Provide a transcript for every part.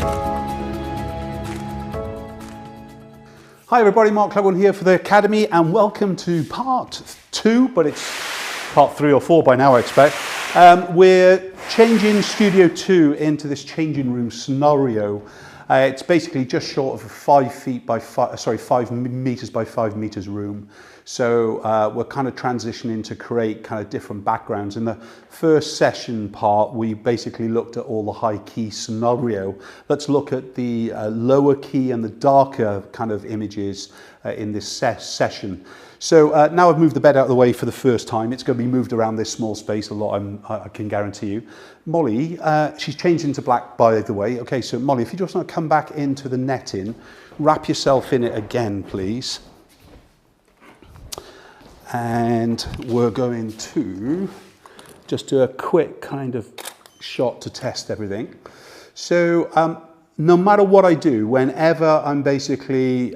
Hi everybody, Mark Clegg here for the Academy, and welcome to part 2, but it's part 3 or 4 by now I expect. We're changing Studio 2 into this changing room scenario. It's basically just short of a 5 meters by 5 meters room. So we're kind of transitioning to create kind of different backgrounds. In the first session part, we basically looked at all the high key scenario. Let's look at the lower key and the darker kind of images in this session. So now I've moved the bed out of the way for the first time. It's going to be moved around this small space a lot, I can guarantee you. Molly, she's changed into black, by the way. Okay, so Molly, if you just want to come back into the netting, wrap yourself in it again, please. And we're going to just do a quick kind of shot to test everything. So no matter what I do, whenever I'm basically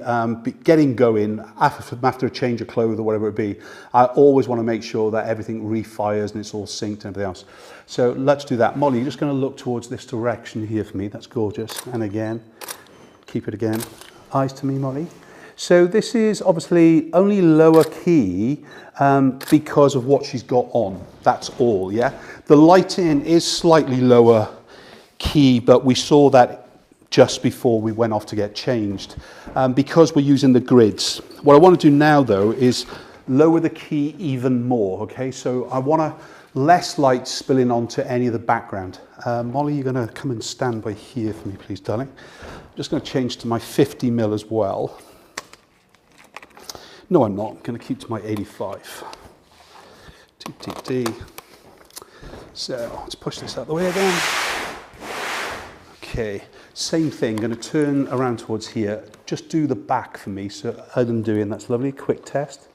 getting going, after a change of clothes or whatever it be, I always want to make sure that everything refires and it's all synced and everything else. So let's do that. Molly, you're just going to look towards this direction here for me. That's gorgeous. And again, keep it again. Eyes to me, Molly. So this is obviously only lower key because of what she's got on. That's all, yeah? The lighting is slightly lower key, but we saw that just before we went off to get changed because we're using the grids. What I want to do now, though, is lower the key even more, okay? So I want less light spilling onto any of the background. Molly, you're going to come and stand by here for me, please, darling. I'm just going to change to my 50mm as well. No, I'm not. I'm going to keep to my 85. So let's push this out of the way again. Okay, same thing. Going to turn around towards here. Just do the back for me. So I'm doing that's lovely. Quick test.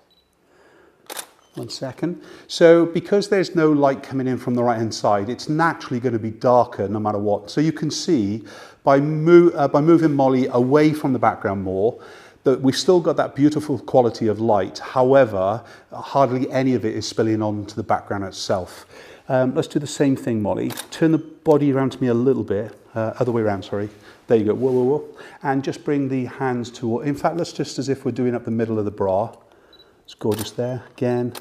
1 second. So because there's no light coming in from the right hand side, it's naturally going to be darker no matter what. So you can see by moving Molly away from the background more, that we've still got that beautiful quality of light. However, hardly any of it is spilling onto the background itself. Let's do the same thing, Molly. Turn the body around to me a little bit. Other way around, sorry. There you go. Whoa, whoa, whoa. And just bring the hands to, in fact, let's just as if we're doing up the middle of the bra. It's gorgeous there, again.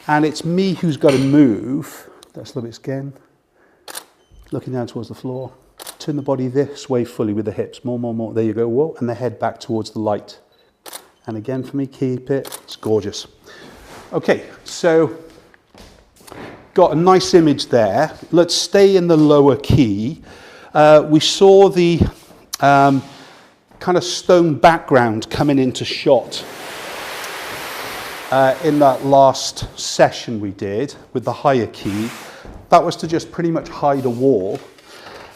And it's me who's got to move. That's a little bit again. Looking down towards the floor. Turn the body this way fully with the hips. More, more, more. There you go. Whoa. And the head back towards the light. And again for me, keep it. It's gorgeous. Okay, so got a nice image there. Let's stay in the lower key. We saw the kind of stone background coming into shot in that last session we did with the higher key. That was to just pretty much hide a wall.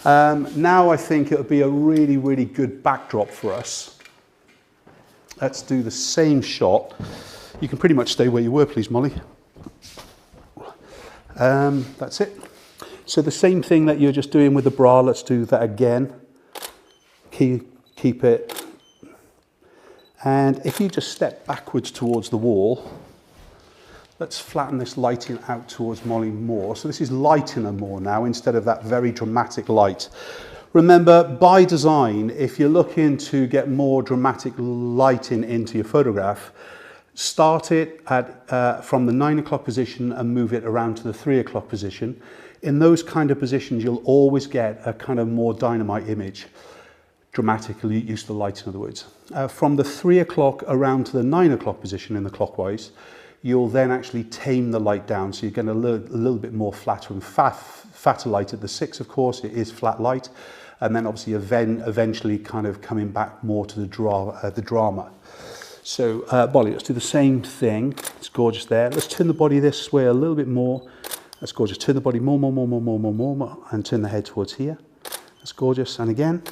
Now I think it would be a really, really good backdrop for us. Let's do the same shot. You can pretty much stay where you were, please, Molly. That's it. So the same thing that you're just doing with the bra, let's do that again. Keep it. And if you just step backwards towards the wall, let's flatten this lighting out towards Molly more. So this is lighting her more now instead of that very dramatic light. Remember, by design, if you're looking to get more dramatic lighting into your photograph, start it at, from the 9 o'clock position and move it around to the 3 o'clock position. In those kind of positions, you'll always get a kind of more dynamite image. Dramatically use the light, in other words. From the 3 o'clock around to the 9 o'clock position in the clockwise, you'll then actually tame the light down, so you're getting a little bit more flatter and fatter light at the 6, of course. It is flat light, and then obviously eventually kind of coming back more to the drama. So Molly, let's do the same thing. It's gorgeous there. Let's turn the body this way a little bit more. That's gorgeous. Turn the body more, and turn the head towards here. That's gorgeous. And again.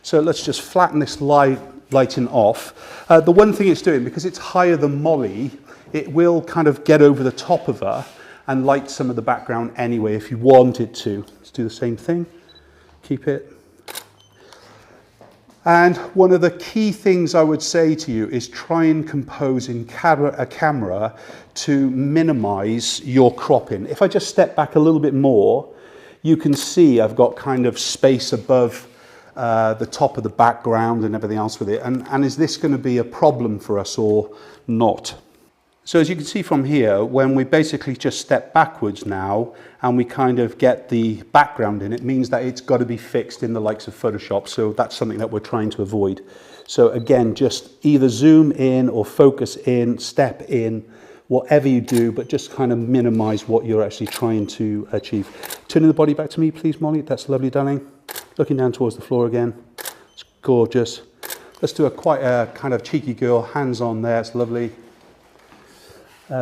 So let's just flatten this lighting off. The one thing it's doing, because it's higher than Molly, it will kind of get over the top of her and light some of the background anyway if you want it to. Let's do the same thing. Keep it. And one of the key things I would say to you is try and compose in a camera to minimize your cropping. If I just step back a little bit more, you can see I've got kind of space above the top of the background and everything else with it. And is this going to be a problem for us or not? So as you can see from here, when we basically just step backwards now and we kind of get the background in, it means that it's got to be fixed in the likes of Photoshop. So that's something that we're trying to avoid. So again, just either zoom in or focus in, step in, whatever you do, but just kind of minimize what you're actually trying to achieve. Turning the body back to me, please, Molly. That's lovely, darling. Looking down towards the floor again. It's gorgeous. Let's do quite a kind of cheeky girl, hands on there. It's lovely.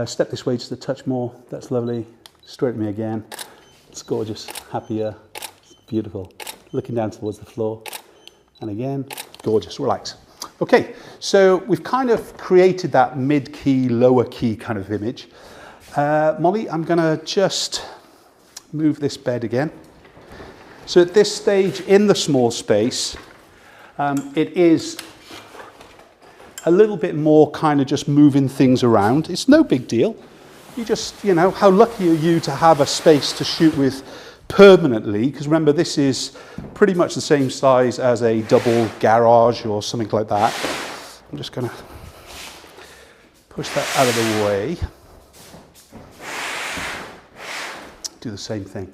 Step this way just a touch more. That's lovely. Straight at me again. It's gorgeous. Happier. It's beautiful. Looking down towards the floor. And again, gorgeous. Relax. Okay, so we've kind of created that mid-key, lower key kind of image. Molly, I'm going to just move this bed again. So at this stage in the small space, it is a little bit more kind of just moving things around. It's no big deal. You just, you know, how lucky are you to have a space to shoot with permanently? Because remember, this is pretty much the same size as a double garage or something like that. I'm just going to push that out of the way. Do the same thing.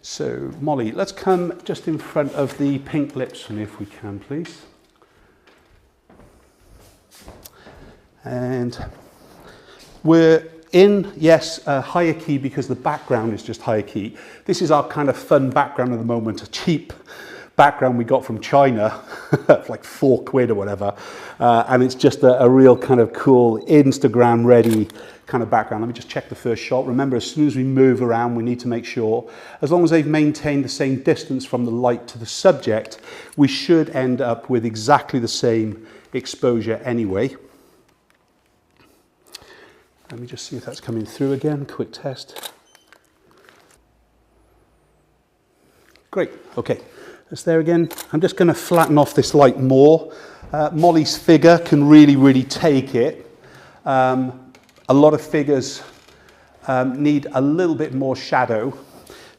So, Molly, let's come just in front of the pink lips for me if we can, please. And we're in, yes, a higher key because the background is just higher key. This is our kind of fun background at the moment, a cheap background we got from China, like £4 or whatever. And it's just a real kind of cool Instagram ready kind of background. Let me just check the first shot. Remember, as soon as we move around, we need to make sure, as long as they've maintained the same distance from the light to the subject, we should end up with exactly the same exposure anyway. Let me just see if that's coming through again. Quick test. Great. Okay. That's there again. I'm just going to flatten off this light more. Molly's figure can really take it. A lot of figures need a little bit more shadow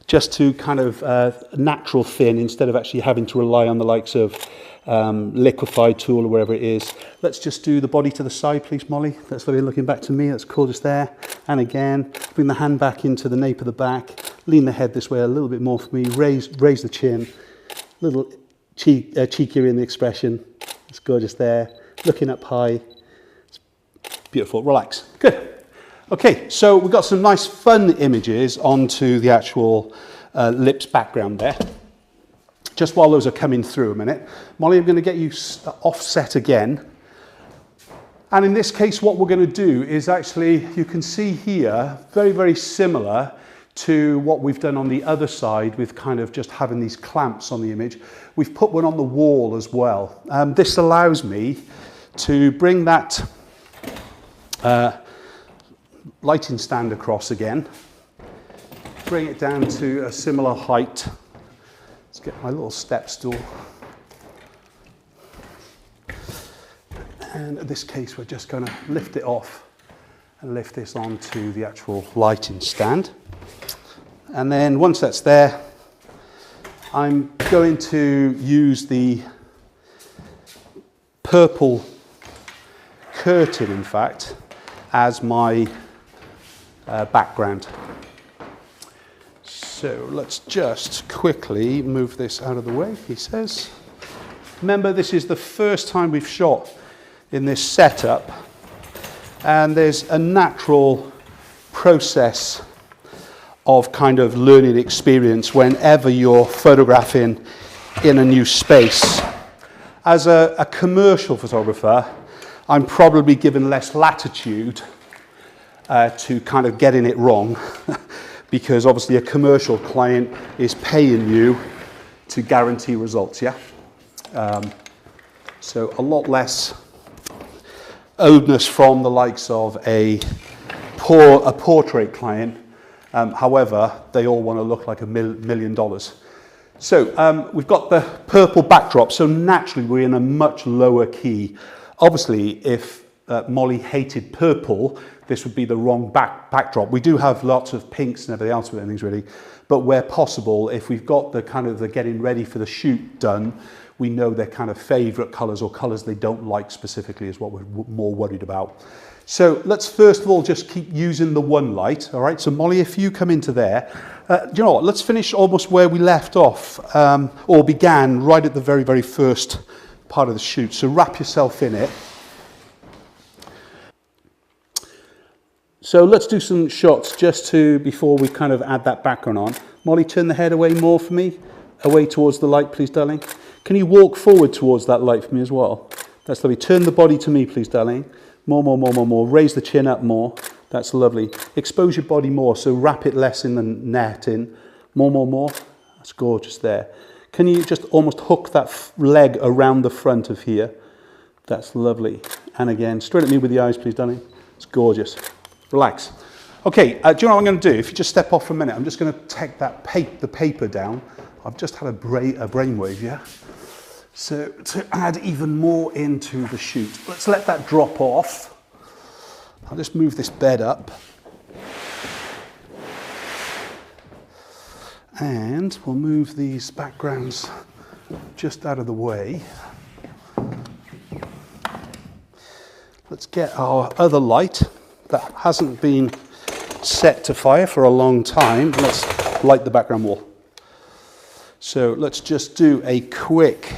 just to kind of natural thin instead of actually having to rely on the likes of liquefied tool or wherever it is. Let's just do the body to the side, please, Molly. That's lovely, looking back to me. That's cool, just there. And again, bring the hand back into the nape of the back. Lean the head this way a little bit more for me. Raise the chin. A little cheekier in the expression. It's gorgeous there. Looking up high. It's beautiful. Relax. Good. Okay, so we've got some nice fun images onto the actual lips background there. Just while those are coming through a minute, Molly, I'm going to get you offset again. And in this case, what we're going to do is actually, you can see here, very similar to what we've done on the other side with kind of just having these clamps on the image. We've put one on the wall as well. This allows me to bring that lighting stand across again, bring it down to a similar height. Let's get my little step stool. And in this case, we're just going to lift it off and lift this onto the actual lighting stand. And then once that's there, I'm going to use the purple curtain, in fact, as my background. So let's just quickly move this out of the way, he says. Remember, this is the first time we've shot in this setup, and there's a natural process of kind of learning experience whenever you're photographing in a new space. As a commercial photographer, I'm probably given less latitude to kind of getting it wrong because obviously a commercial client is paying you to guarantee results, yeah? So a lot less onus from the likes of a portrait client. However, they all want to look like $1 million. So we've got the purple backdrop, so naturally we're in a much lower key. Obviously, if Molly hated purple, this would be the wrong backdrop. We do have lots of pinks and everything else with things really, but where possible, if we've got the kind of the getting ready for the shoot done, we know their kind of favourite colours or colours they don't like specifically is what we're more worried about. So let's first of all just keep using the one light, all right? So Molly, if you come into there, you know what, let's finish almost where we left off, or began right at the very, very first part of the shoot. So wrap yourself in it. So let's do some shots just before we kind of add that background on. Molly, turn the head away more for me. Away towards the light, please, darling. Can you walk forward towards that light for me as well? That's lovely. Turn the body to me, please, darling. More, more, more, more, more. Raise the chin up more. That's lovely. Expose your body more, so wrap it less in the net in. More, more, more. That's gorgeous there. Can you just almost hook that leg around the front of here? That's lovely. And again, straight at me with the eyes, please, darling. It's gorgeous. Relax. Okay, do you know what I'm going to do? If you just step off for a minute, I'm just going to take that the paper down. I've just had a brainwave, yeah? So to add even more into the shoot, let's let that drop off. I'll just move this bed up. And we'll move these backgrounds just out of the way. Let's get our other light that hasn't been set to fire for a long time. Let's light the background wall. So let's just do a quick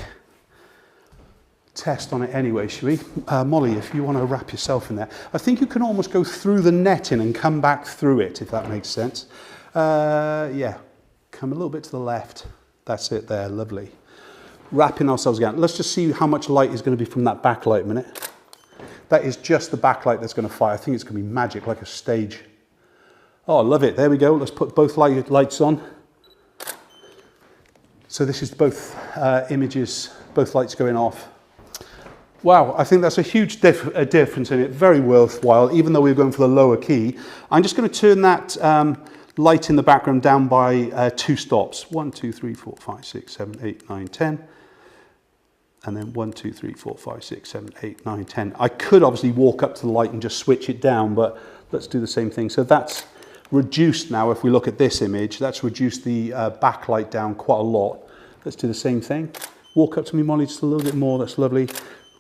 test on it anyway, shall we? Molly, if you want to wrap yourself in there. I think you can almost go through the netting and come back through it, if that makes sense. Yeah, come a little bit to the left. That's it there, lovely. Wrapping ourselves again. Let's just see how much light is going to be from that backlight a minute. That is just the backlight that's going to fire. I think it's going to be magic, like a stage. Oh, I love it. There we go. Let's put both lights on. So this is both images, both lights going off. Wow, I think that's a huge difference in it. Very worthwhile, even though we're going for the lower key. I'm just going to turn that light in the background down by 2 stops. 1, 2, 3, 4, 5, 6, 7, 8, 9, 10. And then 1, 2, 3, 4, 5, 6, 7, 8, 9, 10. I could obviously walk up to the light and just switch it down, but let's do the same thing. So that's reduced now. If we look at this image, that's reduced the backlight down quite a lot. Let's do the same thing. Walk up to me, Molly, just a little bit more. That's lovely.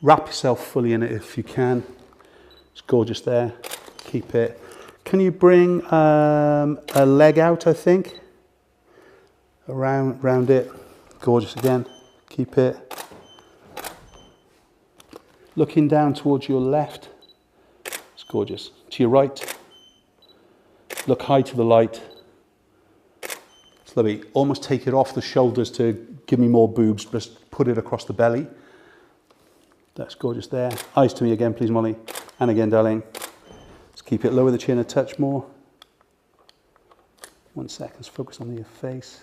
Wrap yourself fully in it if you can. It's gorgeous there. Keep it. Can you bring a leg out, I think? Around it. Gorgeous again. Keep it. Looking down towards your left. It's gorgeous. To your right. Look high to the light. It's lovely. Almost take it off the shoulders to give me more boobs. Just put it across the belly. That's gorgeous there. Eyes to me again, please, Molly. And again, darling. Let's keep it lower the chin a touch more. 1 second. Let's focus on your face.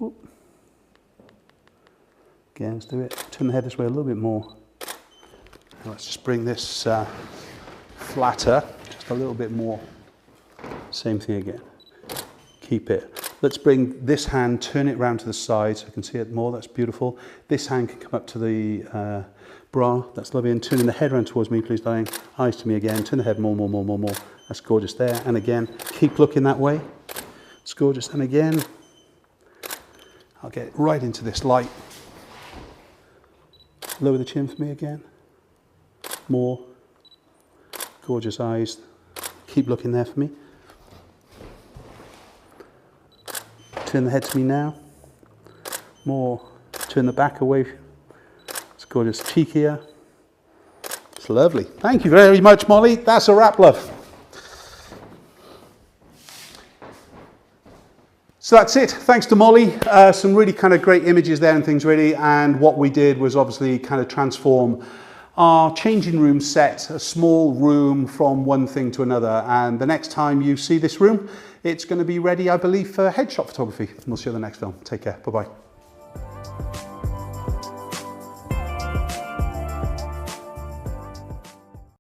Oop. Again, let's do it. Turn the head this way a little bit more. Now let's just bring this flatter, just a little bit more. Same thing again. Keep it. Let's bring this hand, turn it round to the side so I can see it more. That's beautiful. This hand can come up to the bra. That's lovely. And turning the head round towards me, please, darling. Eyes to me again. Turn the head more, more, more, more, more. That's gorgeous there. And again, keep looking that way. It's gorgeous. And again, I'll get right into this light. Lower the chin for me again. More. Gorgeous eyes. Keep looking there for me. Turn the head to me now. More. Turn the back away. It's gorgeous. Cheekier. It's lovely. Thank you very much, Molly. That's a wrap, love. So that's it. Thanks to Molly. Some really kind of great images there and things really. And what we did was obviously kind of transform our changing room set, a small room, from one thing to another. And the next time you see this room, it's going to be ready, I believe, for headshot photography. We'll see you in the next film. Take care. Bye-bye.